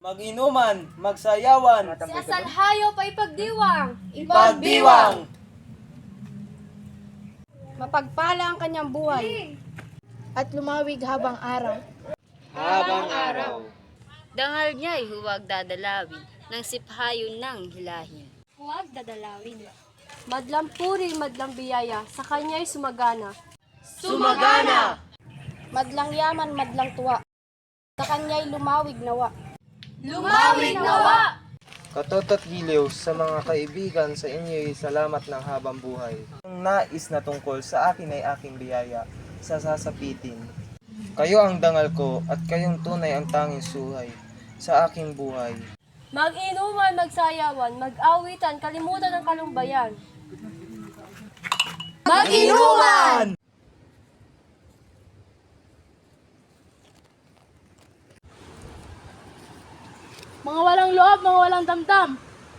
Mag-inuman, magsayawan, Si asal hayop ay pagdiwang. pagdiwang. Mapagpala ang kanyang buhay at lumawig habang araw. Habang araw. Dangal niya'y huwag dadalawin, ng siphayon ng hilahin. Huwag dadalawin. Madlang puri, madlang biyaya, sa kanya'y sumagana. Sumagana. Madlang yaman, madlang tuwa. Sa kanya'y lumawig nawa. Lumawig nawa! Katoto't giliw sa mga kaibigan, sa inyo'y salamat ng habang buhay. Ang nais na tungkol sa akin ay aking biyaya, sa sasapitin. Kayo ang dangal ko at kayong tunay ang tanging suhay sa aking buhay. Mag-inuman, magsayawan, mag-awitan, kalimutan ang kalumbayan. Mag-inuman! Mga walang loob, mga walang damdam.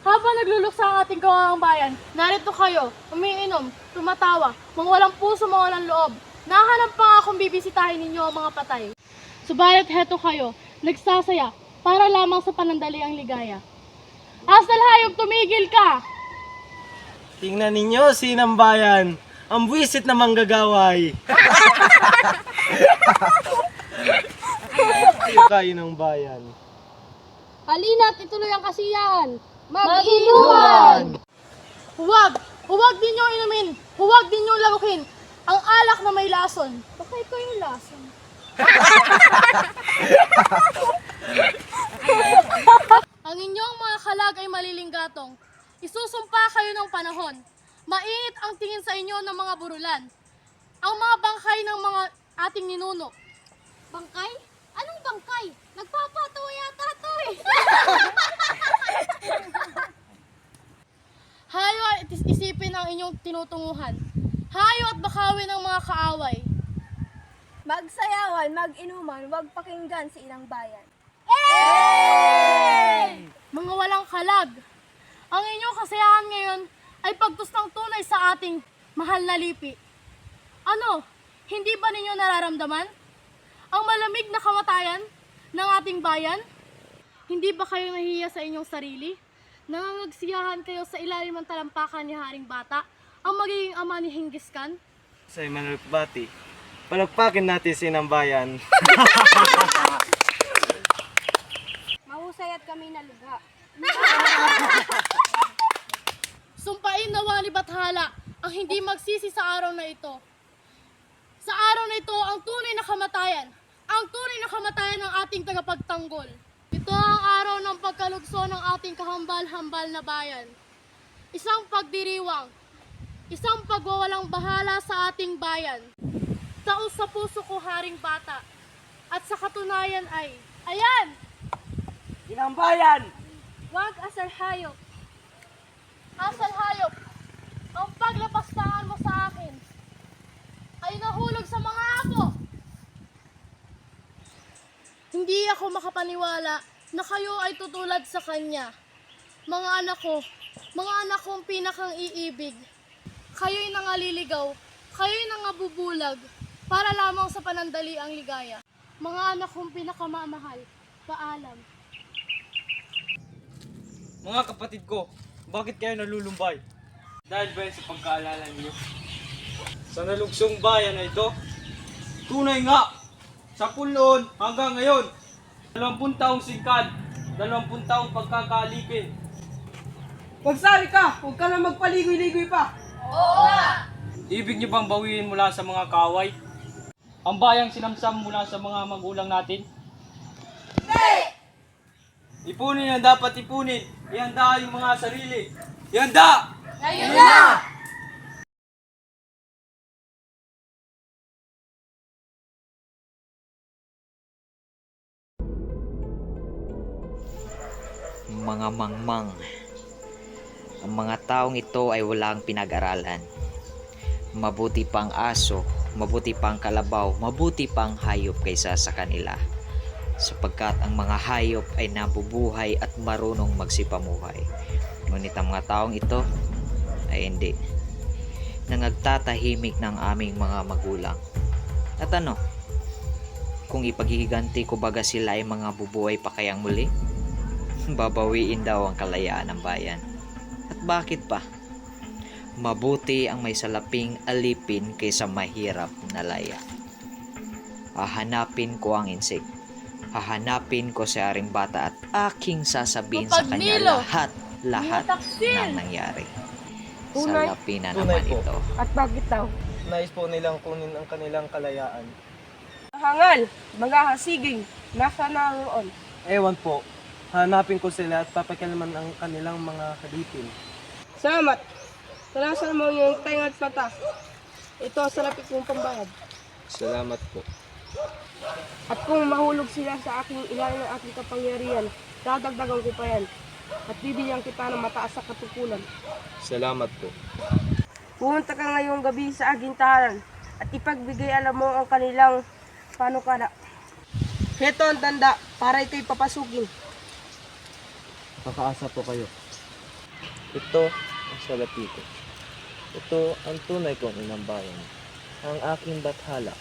Habang nagluluksa ang ating kawawang bayan, narito kayo, umiinom, tumatawa, mga walang puso, mga walang loob. Nahanap pa nga akong bibisitahin ninyo ang mga patay. Subalit heto kayo, nagsasaya, para lamang sa panandaliang ligaya. Asal hayop, tumigil ka! Tingnan ninyo, sinambayan, ang buwisit na manggagaway. Kayo ng bayan. Halina't ituloy ang kasiyahan. Mag-inuman! Huwag! Huwag ninyong inumin! Huwag ninyong larukin! Ang alak na may lason. Baka ikaw yung lason. Ang inyong mga kalag ay malilinggatong. Isusumpa kayo ng panahon. Mainit ang tingin sa inyo ng mga burulan. Ang mga bangkay ng mga ating ninuno. Bangkay? Anong bangkay? Nagpapatawa yata ito eh. Hayo at isipin ang inyong tinutunguhan. Hayo at bakawin ang mga kaaway. Magsayawan, mag-inuman, huwag pakinggan sa ilang bayan. Mga walang kalag. Ang inyong kasayahan ngayon ay pagtustang tunay sa ating mahal na lipi. Ano? Hindi ba ninyo nararamdaman? Ang malamig na kamatayan ng ating bayan? Hindi ba kayo nahihiya sa inyong sarili? Nangangagsiyahan kayo sa ilalim ng talampakan ni Haring Bata, ang magiging ama ni Genghis Khan? Sa Emmanuel Bati, palagpakin natin sinambayan. Mahusay at kami nalugha. Sumpain nawa ni Bathala ang hindi magsisi sa araw na ito. Sa araw na ito, ang tunay na kamatayan ng ating tagapagtanggol. Ito ang araw ng pagkalugso ng ating kahambal-hambal na bayan. Isang pagdiriwang, isang pagwawalang bahala sa ating bayan. Taos sa puso ko, Haring Bata. At sa katunayan ay, ayan! Sinambayan! Huwag asal hayop. Asal hayop, ang paglapastangan mo sa akin ay nahulog sa mga apo. Hindi ako makapaniwala na kayo ay tutulad sa kanya. Mga anak kong pinakang iibig. Kayo'y nangaliligaw, kayo'y nangabubulag para lamang sa panandali ang ligaya. Mga anak kong pinakamamahal, paalam. Mga kapatid ko, bakit kayo nalulumbay? Dahil ba yan sa pagkaalala niyo? Sa nalugsong bayan na ito? Tunay nga! Sa pulon hanggang ngayon, 20 taong singkad, 20 taong pagkakaalipin. Magsali ka! Huwag ka na magpaligoy-ligoy pa! Ibig niyo bang bawiin mula sa mga kaway? Ang bayang sinamsam mula sa mga magulang natin? Hindi! Ipunin ang dapat ipunin. Ihanda yung mga sarili. Ihanda! Ngayon na! Mga mangmang. Ang mga taong ito ay walang pinag-aralan. Mabuti pang aso, mabuti pang kalabaw, mabuti pang hayop kaysa sa kanila. Sapagkat ang mga hayop ay nabubuhay at marunong magsipamuhay. Ngunit ang mga taong ito ay hindi. Nangagtatahimik ng aming mga magulang. At ano? Kung ipaghihiganti ko baga sila ay mga bubuhay pa kayang muli? babawiin daw ang kalayaan ng bayan. At bakit pa? Mabuti ang may salaping alipin kaysa mahirap na laya. Hahanapin ko ang insik. Hahanapin ko si Haring Bata at aking sasabihin sa kanya Kapagmilo! lahat Taksil! ng nangyari. Tunay. Salapin na Tunay naman po. ito. At bakit daw? Nais po nilang kunin ang kanilang kalayaan. Hangal, mga hasiging, nasa naroon. Ewan po, hanapin ko sila at papakialaman ang kanilang mga kalipin. Salamat. Salasan mo yung tenga at mata. Ito ang salapit mong pambayad. Salamat po. At kung mahulog sila sa aking ilalim ng aking kapangyarihan, dadagdagan ko pa yan. At bibigyan kita ng mataas sa katukulan. Salamat po. Pumunta ka ngayong gabi sa aking tahanan at ipagbigay alam mo ang kanilang panukala. Heto ang tanda para ito'y papasukin. Pakaasa po kayo. Ito ang salapi ko. Ito ang tunay kong inang bayan. Ang aking bathala.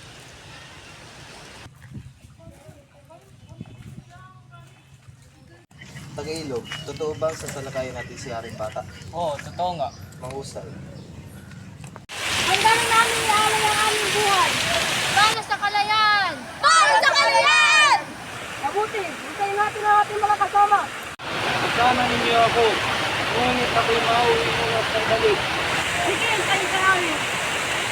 Tagailog, totoo bang sa talakayan natin si Haring Bata? Oo, totoo nga. Mahusay. Handa na namin ialay ang aming buhay. Para sa kalayaan! Para sa kalayaan! Mabuti, hintayin natin ang ating mga kasama. Kasama ninyo ako. Ngunit ako'y mauwi muna sa balik. Sige, hintayin ka namin.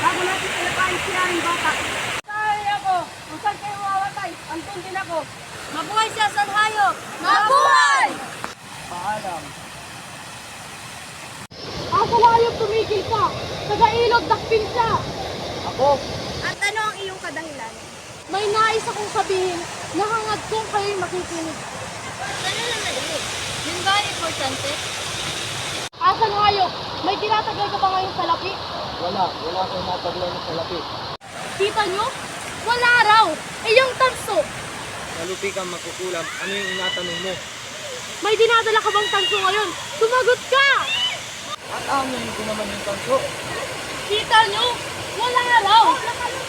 Bago natin talakayin si Haring Bata. Saan ako? Kung saan kayo mawatay, antun din ako. Mabuhay siya sa hayop! Mabuhay! Paalam. Ang hayop tumigil ka! Tagailog dakpin siya! Ako? At ano ang iyong kadahilan? May nais akong sabihin na hangad kong kayo'y makikinig. Ano na nailig? Yun ba importante? Asan hayop? May tinatagal ka ba ngayon sa lapi? Wala akong mataglan sa lapi. Kita nyo? Wala raw! Eh yung tanso! Nalupi kang magkukulam, ano yung inatanong mo? May dinadala ka bang tanso ngayon? Sumagot ka! At amin ko naman yung tanso. Kita nyo? Wala raw!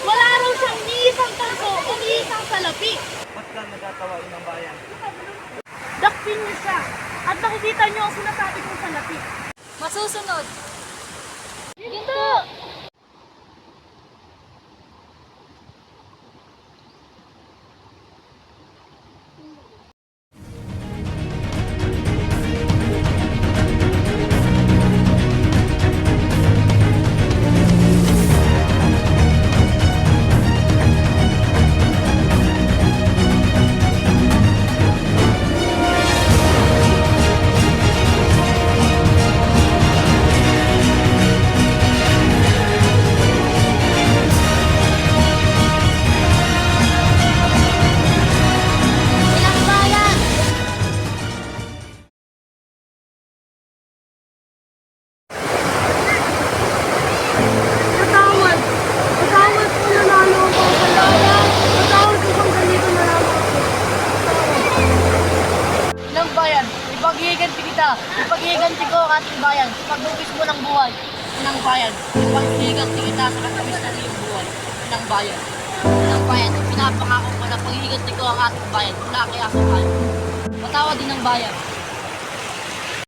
Wala raw siyang niisang tanso o niisang salapi. Ba't ka nagtatawain ng bayan? Dakpin niyo siya at makikita niyo ang sinasabi kong salapi. Masusunod! Ginto! Ilang bayan! Patawad! Patawad po na lalo ako sa laya. Patawad ko kung ganito na lang ako. Ilang bayan, ipaghihiganti kita. Ipaghihiganti ko ang ating bayan. Pagbubis mo ng buhay. Ilang bayan, ipaghihiganti kita sa katabis ng iyong buhay. Ilang bayan. Ilang bayan, pinapangako ko na paghihiganti ko ang ating bayan mula kay Asong Hayop. Patawad din ng bayan.